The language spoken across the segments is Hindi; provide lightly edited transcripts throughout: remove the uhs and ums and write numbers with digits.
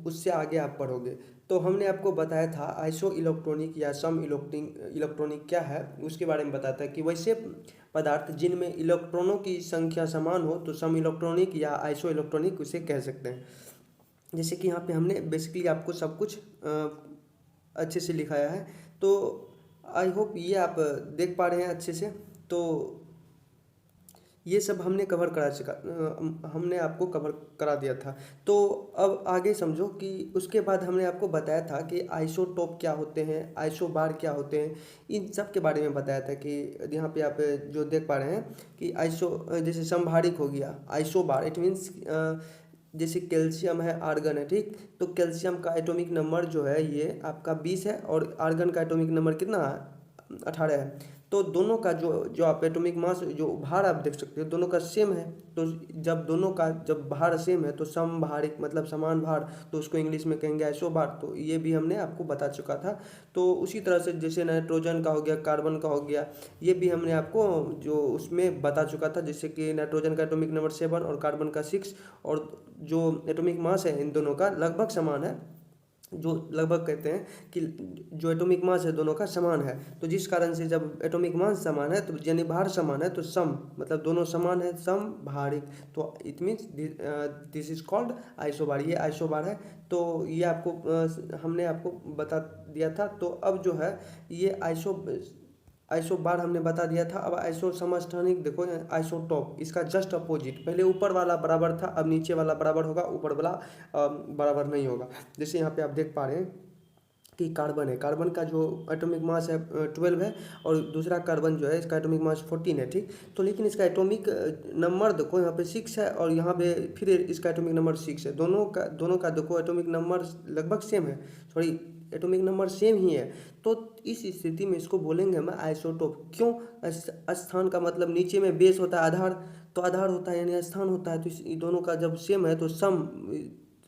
उससे आगे आप पढ़ोगे। तो हमने आपको बताया था आइसो इलेक्ट्रॉनिक या सम इलेक्ट्रॉनिक क्या है उसके बारे में बताया था कि वैसे पदार्थ जिनमें इलेक्ट्रॉनों की संख्या समान हो तो सम इलेक्ट्रॉनिक या आइसो इलेक्ट्रॉनिक उसे कह सकते हैं। जैसे कि यहाँ पे हमने बेसिकली आपको सब कुछ अच्छे से लिखाया है। तो आई होप ये आप देख पा रहे हैं अच्छे से। तो ये सब हमने कवर करा चुका, हमने आपको कवर करा दिया था। तो अब आगे समझो कि उसके बाद हमने आपको बताया था कि आइसोटोप क्या होते हैं, आइसोबार क्या होते हैं, इन सब के बारे में बताया था कि यहाँ पे आप जो देख पा रहे हैं कि आइसो जैसे समभारिक हो गया, आइसोबार इट मीन्स जैसे कैल्शियम है, आर्गन है, ठीक। तो कैल्शियम का एटॉमिक नंबर जो है ये आपका 20 है और आर्गन का एटॉमिक नंबर कितना है, 18 है। तो दोनों का जो जो आप एटॉमिक मास जो भार आप देख सकते हो दोनों का सेम है। तो जब दोनों का जब भार सेम है तो समभारिक मतलब समान भार, तो उसको इंग्लिश में कहेंगे आइसोबार। तो ये भी हमने आपको बता चुका था। तो उसी तरह से जैसे नाइट्रोजन का हो गया, कार्बन का हो गया, ये भी हमने आपको जो उसमें बता चुका था। जैसे कि नाइट्रोजन का एटॉमिक नंबर 7 और कार्बन का 6, और जो एटॉमिक मास है इन दोनों का लगभग समान है। जो लगभग कहते हैं कि जो एटॉमिक मास है दोनों का समान है। तो जिस कारण से जब एटॉमिक मास समान है तो यानी भार समान है तो सम मतलब दोनों समान है, सम भारिक। तो it means this is called isobar, ये आइसोबार है। तो ये आपको हमने आपको बता दिया था। तो अब जो है ये आइसो बार हमने बता दिया था। अब आइसो समस्थानिक देखो, आइसोटॉप इसका जस्ट अपोजिट, पहले ऊपर वाला बराबर था अब नीचे वाला बराबर होगा, ऊपर वाला बराबर नहीं होगा। जैसे यहाँ पे आप देख पा रहे हैं कि कार्बन है, कार्बन का जो एटॉमिक मास है 12 है, और दूसरा कार्बन जो है इसका एटॉमिक मास 14 है, ठीक। तो लेकिन इसका एटॉमिक नंबर देखो यहाँ पे 6 है और यहाँ पे फिर इसका एटॉमिक नंबर 6 है। दोनों का देखो एटॉमिक नंबर लगभग सेम है, सॉरी एटॉमिक नंबर सेम ही है। तो इस स्थिति में इसको बोलेंगे हम आइसोटोप। क्यों? स्थान का मतलब नीचे में बेस होता है आधार, तो आधार होता है यानी स्थान होता है। तो इस दोनों का जब सेम है तो सम,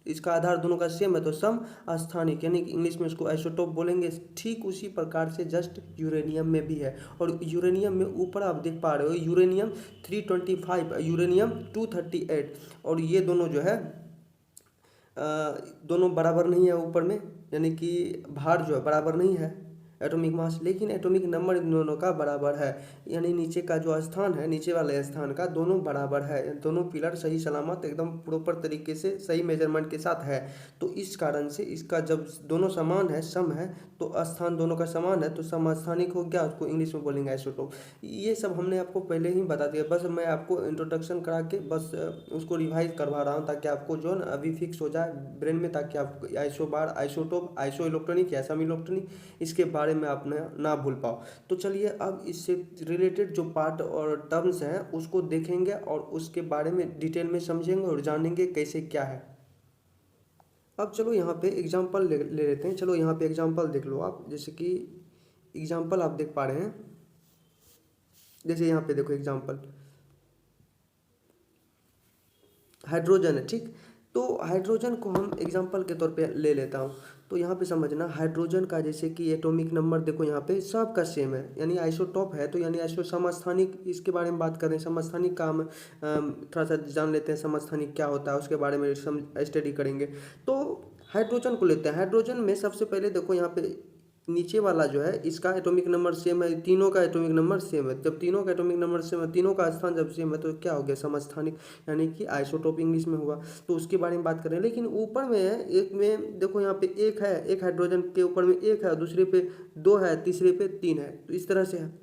इसका आधार दोनों का सेम है तो सम स्थानिक, यानी कि इंग्लिश में उसको आइसोटोप बोलेंगे। ठीक उसी प्रकार से जस्ट यूरेनियम में भी है। और यूरेनियम में ऊपर आप देख पा रहे हो यूरेनियम 325, यूरेनियम 238, और ये दोनों जो है दोनों बराबर नहीं है ऊपर में, यानी कि भार जो है बराबर नहीं है एटॉमिक मास, लेकिन एटॉमिक नंबर इन दोनों का बराबर है। यानी नीचे का जो स्थान है, नीचे वाले स्थान का दोनों बराबर है, दोनों पिलर सही सलामत एकदम प्रॉपर तरीके से सही मेजरमेंट के साथ है। तो इस कारण से इसका जब दोनों समान है, सम है, तो स्थान दोनों का समान है तो समस्थानिक हो गया, उसको इंग्लिश में बोलेंगे आइसोटोप। ये सब हमने आपको पहले ही बता दिया, बस मैं आपको इंट्रोडक्शन करा के बस उसको रिवाइज करवा रहा हूँ ताकि आपको जो है अभी फिक्स हो जाए ब्रेन में, ताकि आप आइसोबार, आइसोटोप, आइसो इलेक्ट्रॉनिक या सम इलेक्ट्रॉनिक इसके बारे में आप ना भूल पाओ। तो चलिए अब इससे रिलेटेड जो पार्ट और टर्म्स हैं उसको देखेंगे और उसके बारे में डिटेल में समझेंगे और जानेंगे कैसे क्या है। अब चलो यहाँ पे एग्जांपल ले लेते हैं। चलो यहाँ पे एग्जांपल देख लो आप, जैसे कि एग्जांपल आप देख पा रहे हैं। जैसे यहाँ पे देखो एग्जांपल हाइड्रोजन है, ठीक। तो हाइड्रोजन को हम एग्जांपल के तौर पे ले लेता हूँ। तो यहाँ पे समझना हाइड्रोजन का जैसे कि एटॉमिक नंबर देखो यहाँ पे सबका सेम है, यानी आइसोटॉप है। तो यानी आइसो समस्थानिक इसके बारे में बात करें, समस्थानिक का हम थोड़ा सा जान लेते हैं, समस्थानिक क्या होता है उसके बारे में स्टडी करेंगे। तो हाइड्रोजन को लेते हैं। हाइड्रोजन में सबसे पहले देखो यहाँ पे नीचे वाला जो है इसका एटॉमिक नंबर सेम है, तीनों का एटॉमिक नंबर सेम है। जब तीनों का एटॉमिक नंबर सेम है, तीनों का स्थान जब सेम है तो क्या हो गया, समस्थानिक, यानी कि आइसोटोप इंग्लिश में हुआ। तो उसके बारे में बात करें। लेकिन ऊपर में है एक में देखो यहाँ पे एक है, एक हाइड्रोजन के ऊपर में एक है, दूसरे पे दो है, तीसरे पे तीन है, तो इस तरह से है।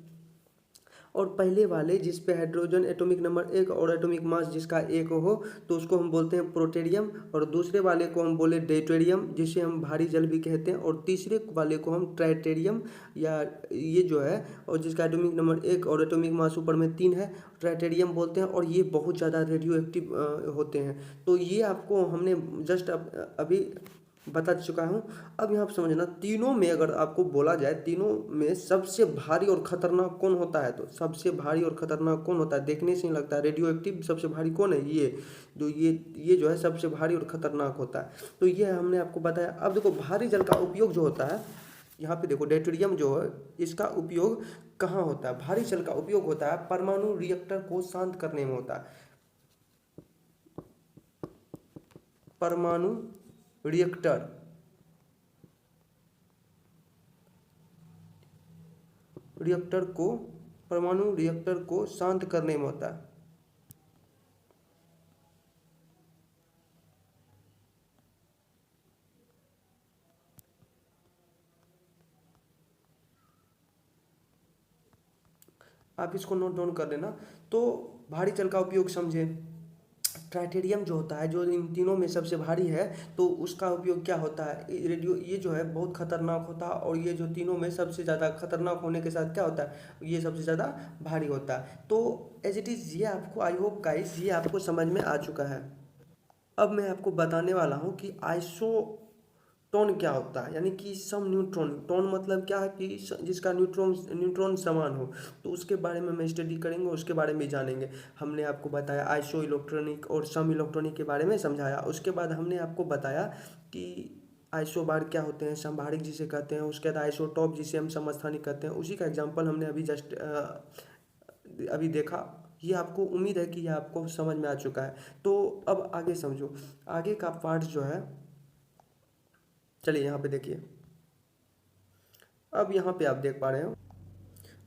और पहले वाले जिस पे हाइड्रोजन एटॉमिक नंबर एक और एटॉमिक मास जिसका एक हो तो उसको हम बोलते हैं प्रोटेरियम, और दूसरे वाले को हम बोले डेट्रेरियम जिसे हम भारी जल भी कहते हैं, और तीसरे वाले को हम ट्राइटेरियम या ये जो है और जिसका एटॉमिक नंबर एक और एटॉमिक मास ऊपर में तीन है, ट्राइटेरियम बोलते हैं। और ये बहुत ज़्यादा रेडियो एक्टिव होते हैं। तो ये आपको हमने जस्ट अभी बता चुका हूँ। अब यहाँ पर समझना तीनों में अगर आपको बोला जाए तीनों में सबसे भारी और खतरनाक कौन होता है, तो सबसे भारी और खतरनाक कौन होता है, देखने से ही लगता है रेडियो एक्टिव सबसे भारी कौन है, ये जो ये जो है सबसे भारी और खतरनाक होता है। तो ये हमने आपको बताया। अब देखो भारी जल का उपयोग जो होता है, यहाँ पे देखो डेट्रियम जो है इसका उपयोग कहाँ होता है, भारी जल का उपयोग होता है परमाणु रिएक्टर को शांत करने में होता है। परमाणु रिएक्टर रिएक्टर को परमाणु रिएक्टर को शांत करने में होता है। आप इसको नोट डाउन कर लेना। तो भारी जल का उपयोग समझे। ट्राइटेरियम जो होता है, जो इन तीनों में सबसे भारी है, तो उसका उपयोग क्या होता है, रेडियो, ये जो है बहुत खतरनाक होता है, और ये जो तीनों में सबसे ज़्यादा खतरनाक होने के साथ क्या होता है, ये सबसे ज़्यादा भारी होता है। तो एज इट इज़ ये आपको, आई होप गाइस ये आपको समझ में आ चुका है। अब मैं आपको बताने वाला हूँ कि आइसोटोन क्या होता है, यानी कि सम न्यूट्रॉन। टोन मतलब क्या है कि जिसका न्यूट्रॉन न्यूट्रॉन समान हो, तो उसके बारे में मैं स्टडी करेंगे, उसके बारे में जानेंगे। हमने आपको बताया आइसो इलेक्ट्रॉनिक और सम इलेक्ट्रॉनिक के बारे में समझाया। उसके बाद हमने आपको बताया कि आइसोबार क्या होते हैं, समभारिक जिसे कहते हैं, उसके बाद आइसोटॉप जिसे हम समस्थानिक कहते हैं, उसी का एग्जाम्पल हमने अभी जस्ट अभी देखा। ये आपको उम्मीद है कि ये आपको समझ में आ चुका है। तो अब आगे समझो, आगे का पार्ट जो है, चलिए यहाँ पे देखिए। अब यहाँ पे आप देख पा रहे हो,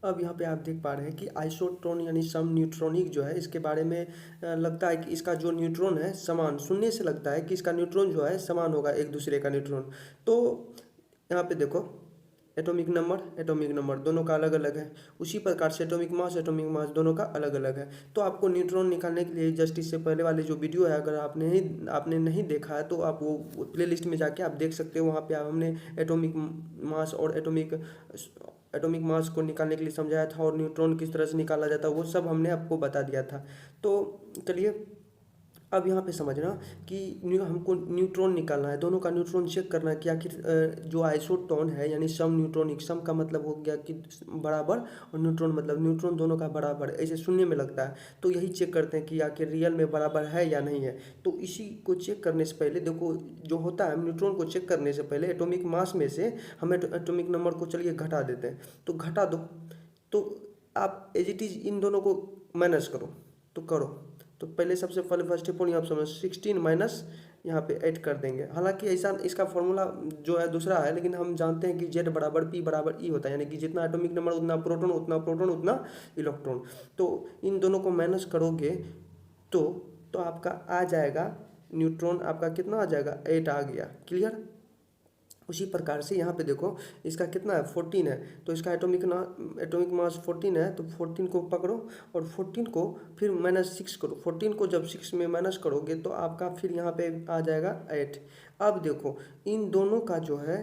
अब यहाँ पे आप देख पा रहे हैं कि आइसोटोन यानी सम न्यूट्रॉनिक जो है, इसके बारे में लगता है कि इसका जो न्यूट्रॉन है समान, सुनने से लगता है कि इसका न्यूट्रॉन जो है समान होगा एक दूसरे का न्यूट्रॉन। तो यहाँ पे देखो, एटॉमिक नंबर दोनों का अलग अलग है। उसी प्रकार से एटॉमिक मास दोनों का अलग अलग है। तो आपको न्यूट्रॉन निकालने के लिए जस्ट इससे पहले वाले जो वीडियो है, अगर आपने नहीं देखा है तो आप वो प्ले लिस्ट में जाके आप देख सकते हो। वहाँ पे हमने एटॉमिक मास और एटॉमिक मास को निकालने के लिए समझाया था, और न्यूट्रॉन किस तरह से निकाला जाता है वो सब हमने आपको बता दिया था। तो चलिए अब यहाँ पे समझना कि हमको न्यूट्रॉन निकालना है, दोनों का न्यूट्रॉन चेक करना है कि आखिर जो आइसोटोन है यानी सम न्यूट्रॉनिक, सम का मतलब हो गया कि बराबर, और न्यूट्रॉन मतलब न्यूट्रॉन दोनों का बराबर, ऐसे सुनने में लगता है। तो यही चेक करते हैं कि आखिर रियल में बराबर है या नहीं है। तो इसी को चेक करने से पहले देखो, जो होता है न्यूट्रॉन को चेक करने से पहले एटॉमिक मास में से हम एटॉमिक नंबर को चलिए घटा देते हैं। तो घटा दो, तो आप एज इट इज़ इन दोनों को माइनस करो, तो करो। तो पहले सबसे पहले फर्स्ट ऑफ ऑल यहाँ समझ 16 माइनस यहाँ पे 8 कर देंगे। हालांकि ऐसा इसका फॉर्मूला जो है दूसरा है, लेकिन हम जानते हैं कि जेड बराबर पी बराबर ई होता है, यानी कि जितना एटॉमिक नंबर उतना प्रोटॉन उतना इलेक्ट्रॉन। तो इन दोनों को माइनस करोगे तो आपका आ जाएगा न्यूट्रॉन, आपका कितना आ जाएगा, 8 आ गया। क्लियर। उसी प्रकार से यहाँ पे देखो, इसका कितना है, 14 है, तो इसका एटॉमिक मास 14 है, तो 14 को पकड़ो और 14 को फिर -6 करो। 14 को जब 6 में माइनस करोगे तो आपका फिर यहाँ पे आ जाएगा 8। अब देखो इन दोनों का जो है,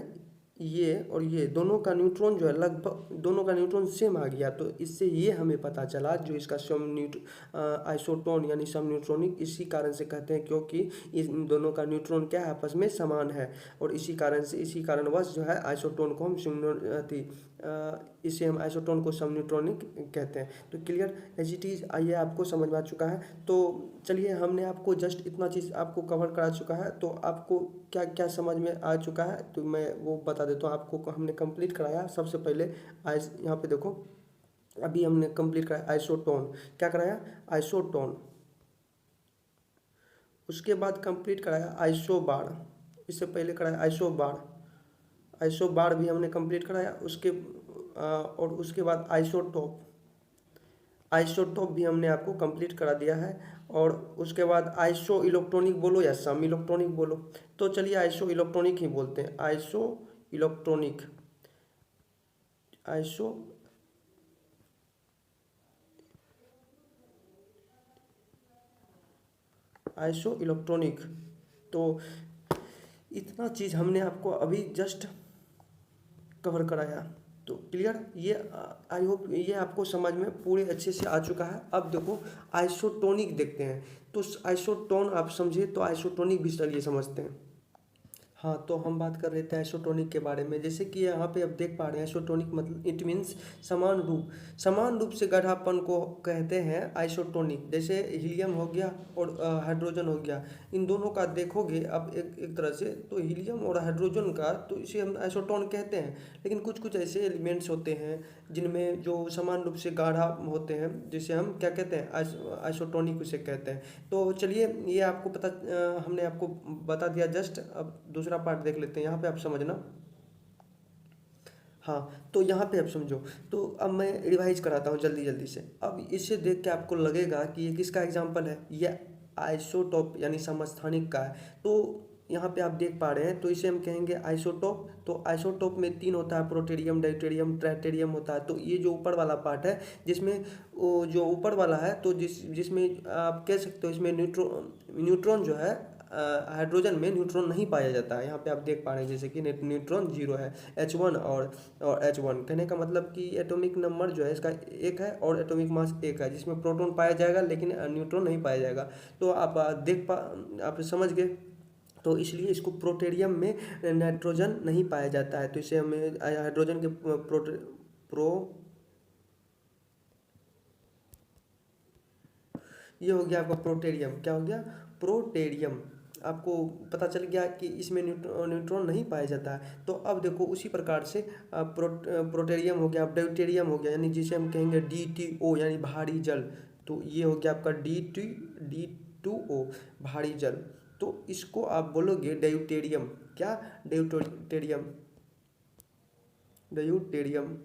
ये और ये दोनों का न्यूट्रॉन जो है लगभग दोनों का न्यूट्रॉन सेम आ गया। तो इससे ये हमें पता चला जो इसका आइसोटोन यानी सम न्यूट्रॉनिक, इसी कारण से कहते हैं क्योंकि इन दोनों का न्यूट्रॉन क्या है, आपस में समान है। और इसी कारणवश जो है आइसोटोन को इसे हम आइसोटोन को सम न्यूट्रॉनिक कहते हैं। तो क्लियर एज इट इज़, आइए आपको समझ में आ चुका है। तो चलिए हमने आपको जस्ट इतना चीज़ आपको कवर करा चुका है। तो आपको क्या क्या समझ में आ चुका है तो मैं वो बता देता हूँ आपको। हमने कंप्लीट कराया सबसे पहले यहाँ पे देखो, अभी हमने कंप्लीट कराया आइसोटोन। क्या कराया, आइसोटोन। उसके बाद कंप्लीट कराया आइसोबार। इससे पहले कराया आइसोबार। आइसोबार भी हमने कंप्लीट कराया। और उसके बाद आइसोटोप। आइसोटोप भी हमने आपको कंप्लीट करा दिया है। और उसके बाद आइसो इलेक्ट्रॉनिक बोलो या सम इलेक्ट्रॉनिक बोलो, तो चलिए आइसो इलेक्ट्रॉनिक ही बोलते हैं। Iso electronic, iso iso electronic. तो इतना चीज़ हमने आपको अभी जस्ट कवर कराया। तो क्लियर, ये आई होप ये आपको समझ में पूरे अच्छे से आ चुका है। अब देखो आइसोटोनिक देखते हैं। तो आइसोटोन आप समझे, तो आइसोटोनिक भी चलिए समझते हैं। हाँ, तो हम बात कर रहे थे आइसोटोनिक के बारे में। जैसे कि यहाँ पे अब देख पा रहे हैं आइसोटोनिक मतलब इट मीन्स समान रूप से गाढ़ापन को कहते हैं आइसोटोनिक। जैसे हीलियम हो गया और हाइड्रोजन हो गया, इन दोनों का देखोगे अब एक तरह से, तो हीलियम और हाइड्रोजन का तो इसे हम आइसोटोन कहते हैं। लेकिन कुछ कुछ ऐसे एलिमेंट्स होते हैं जिनमें जो समान रूप से गाढ़ा होते हैं, जिसे हम क्या कहते हैं, आइसोटोनिक उसे कहते हैं। तो चलिए ये आपको हमने आपको बता दिया जस्ट। अब दूसरा दूसरा पार्ट देख लेते हैं, यहाँ पे आप समझना। हाँ, तो यहाँ पे आप समझो। तो अब मैं रिवाइज कराता हूँ जल्दी जल्दी से। अब इसे देख के आपको लगेगा कि ये किसका एग्जाम्पल है, ये आइसोटोप यानी समस्थानिक का है। तो यहाँ पे आप देख पा रहे हैं, तो इसे हम कहेंगे आइसोटोप। तो आइसोटोप में तीन होता है, प्रोटेरियम, ड्यूटेरियम, ट्राइटेरियम होता है। तो ये जो ऊपर वाला पार्ट है, जिसमें वो जो ऊपर वाला है, तो जिसमें आप कह सकते हो इसमें न्यूट्रॉन जो है, हाइड्रोजन में न्यूट्रॉन नहीं पाया जाता है। यहाँ पे आप देख पा रहे हैं जैसे कि न्यूट्रॉन जीरो है, H1 और H1। कहने का मतलब कि एटॉमिक नंबर जो है इसका एक है और एटॉमिक मास एक है, जिसमें प्रोटॉन पाया जाएगा लेकिन न्यूट्रॉन नहीं पाया जाएगा। तो आप समझ गए। तो इसलिए इसको प्रोटेरियम में नाइट्रोजन नहीं पाया जाता है, तो इसे हमें हाइड्रोजन के प्रो ये हो गया आपका प्रोटेरियम। क्या हो गया? प्रोटेरियम। आपको पता चल गया कि इसमें न्यूट्रॉन नहीं पाया जाता है। तो अब देखो उसी प्रकार से प्रोटेरियम हो गया, ड्यूटेरियम हो गया, यानी जिसे हम कहेंगे D2O यानी भारी जल। तो ये हो गया आपका D2O भारी जल। तो इसको आप बोलोगे ड्यूटेरियम। क्या? ड्यूटेरियम। ड्यूटेरियम,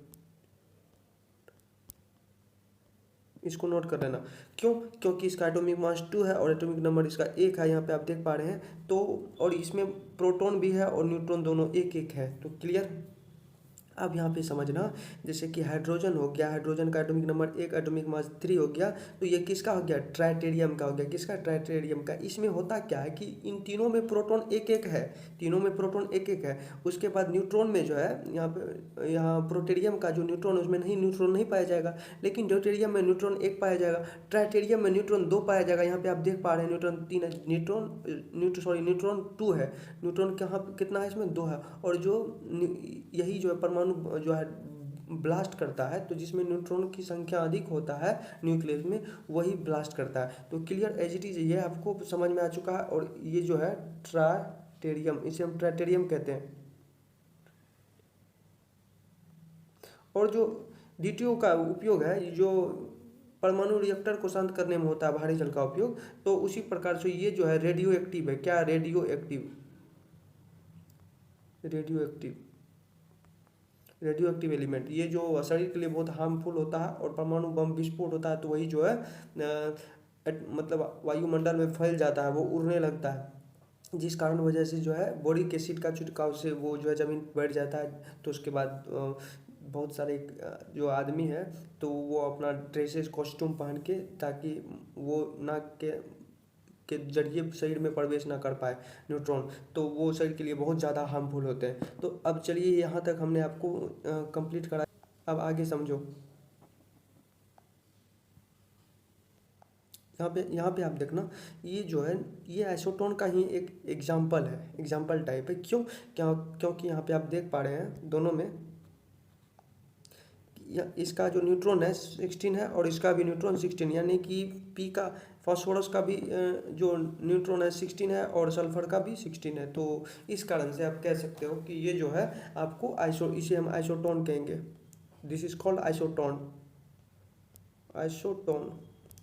इसको नोट कर लेना। क्यों? क्योंकि इसका एटॉमिक मास 2 है और एटॉमिक नंबर इसका एक है, यहाँ पे आप देख पा रहे हैं। तो और इसमें प्रोटॉन भी है और न्यूट्रॉन दोनों एक एक है। तो क्लियर। अब यहाँ पे समझना, जैसे कि हाइड्रोजन हो गया, हाइड्रोजन का एटॉमिक नंबर एक, एटॉमिक मास 3 हो गया। तो ये किसका हो गया? ट्राइटेरियम का हो गया। किसका? ट्राइटेरियम का। इसमें होता क्या है कि इन तीनों में प्रोटॉन एक एक है, तीनों में प्रोटॉन एक एक है। उसके बाद न्यूट्रॉन में जो है, यहाँ प्रोटेरियम का जो न्यूट्रॉन, उसमें नहीं न्यूट्रॉन नहीं पाया जाएगा, लेकिन ड्यूटेरियम में न्यूट्रॉन एक पाया जाएगा, ट्राइटेरियम में न्यूट्रॉन दो पाया जाएगा। यहाँ पे आप देख पा रहे हैं न्यूट्रॉन तीन है, न्यूट्रॉन टू है, न्यूट्रॉन कहाँ कितना है? इसमें दो है। और जो यही जो है परमाणु जो है ब्लास्ट करता है, तो जिसमें न्यूट्रॉन की संख्या अधिक होता है न्यूक्लियस में, वही ब्लास्ट करता है। तो क्लियर एज इट इज, ये आपको समझ में आ चुका है। और ये जो है ट्राइटेरियम, इसे हम ट्राइटेरियम कहते हैं। और जो DTO का उपयोग है, जो परमाणु रिएक्टर को शांत करने में होता है भारी जल का उपयोग, तो उसी प्रकार से ये जो है रेडियो एक्टिव है। क्या? Radio active. Radio active, radio active element, ये जो शरीर के लिए बहुत हार्मफुल होता है और परमाणु बम विस्फोट होता है, तो वही जो है मतलब वायुमंडल में फैल जाता है, वो उड़ने लगता है, जिस कारण वजह से जो है बोरिक एसिड का छिड़काव से वो जो है ज़मीन पर बैठ जाता है। तो उसके बाद बहुत सारे जो आदमी है, तो वो अपना ड्रेसेस कॉस्ट्यूम पहन के, ताकि वो नाक के जरिए शरीर में प्रवेश ना कर पाए न्यूट्रॉन, तो वो शरीर के लिए बहुत ज़्यादा हार्मफुल होते हैं। तो अब चलिए, यहाँ तक हमने आपको कंप्लीट करा। अब आगे समझो। यहाँ पे आप देखना, ये जो है ये आइसोटोन का ही एक एग्जाम्पल है, एग्जाम्पल टाइप है। क्योंकि यहाँ पे आप देख पा रहे हैं दोनों में इसका जो न्यूट्रॉन है 16 है और इसका भी न्यूट्रॉन 16, यानी कि पी का, फास्फोरस का भी जो न्यूट्रॉन है 16 है और सल्फर का भी 16 है। तो इस कारण से आप कह सकते हो कि ये जो है आपको इसे हम आइसोटोन कहेंगे। This is called isotone. Isotone.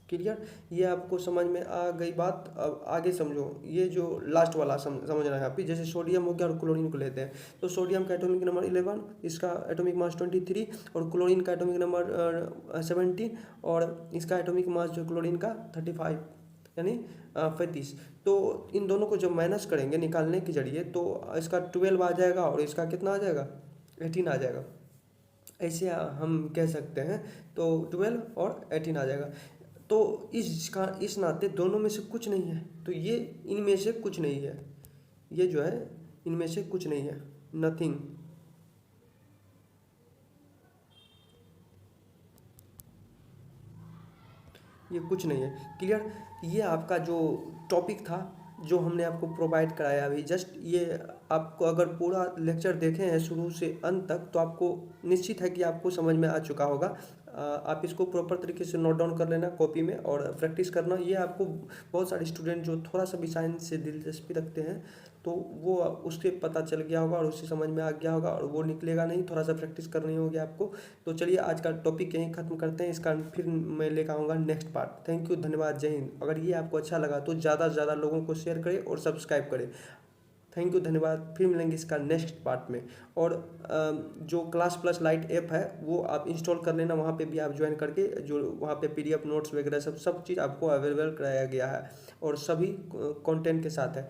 Clear. ये आपको समझ में आ गई बात। अब आगे समझो, ये जो लास्ट वाला समझना है। आप जैसे सोडियम हो गया और क्लोरीन को लेते हैं, तो सोडियम का एटॉमिक नंबर 11, इसका एटॉमिक मास 23, और क्लोरीन का एटॉमिक नंबर 17, और इसका एटॉमिक मास जो क्लोरीन का 35 यानी 35। तो इन दोनों को जब माइनस करेंगे निकालने के जरिए, तो इसका 12 आ जाएगा और इसका कितना आ जाएगा? 18 आ जाएगा। ऐसे हम कह सकते हैं। तो 12 और 18 आ जाएगा। तो इस नाते दोनों में से कुछ नहीं है, तो ये इनमें से कुछ नहीं है, ये जो है इनमें से कुछ नहीं है, नथिंग। ये कुछ नहीं है। क्लियर। ये आपका जो टॉपिक था, जो हमने आपको प्रोवाइड कराया अभी जस्ट, ये आपको अगर पूरा लेक्चर देखे हैं शुरू से अंत तक, तो आपको निश्चित है कि आपको समझ में आ चुका होगा। आप इसको प्रॉपर तरीके से नोट डाउन कर लेना कॉपी में और प्रैक्टिस करना। ये आपको बहुत सारे स्टूडेंट जो थोड़ा सा भी साइंस से दिलचस्पी रखते हैं, तो वो उसके पता चल गया होगा और उससे समझ में आ गया होगा, और वो निकलेगा नहीं, थोड़ा सा प्रैक्टिस करनी होगी आपको। तो चलिए आज का टॉपिक यहीं ख़त्म करते हैं, इसका फिर मैं लेकर आऊँगा नेक्स्ट पार्ट। थैंक यू, धन्यवाद, जय हिंद। अगर ये आपको अच्छा लगा तो ज़्यादा से ज़्यादा लोगों को शेयर करें और सब्सक्राइब करें। थैंक यू, धन्यवाद। फिर मिलेंगे इसका नेक्स्ट पार्ट में। और जो क्लास प्लस लाइट ऐप है वो आप इंस्टॉल कर लेना, वहाँ पे भी आप ज्वाइन करके जो वहाँ पे PDF नोट्स वगैरह सब चीज़ आपको अवेलेबल कराया गया है और सभी कंटेंट के साथ है।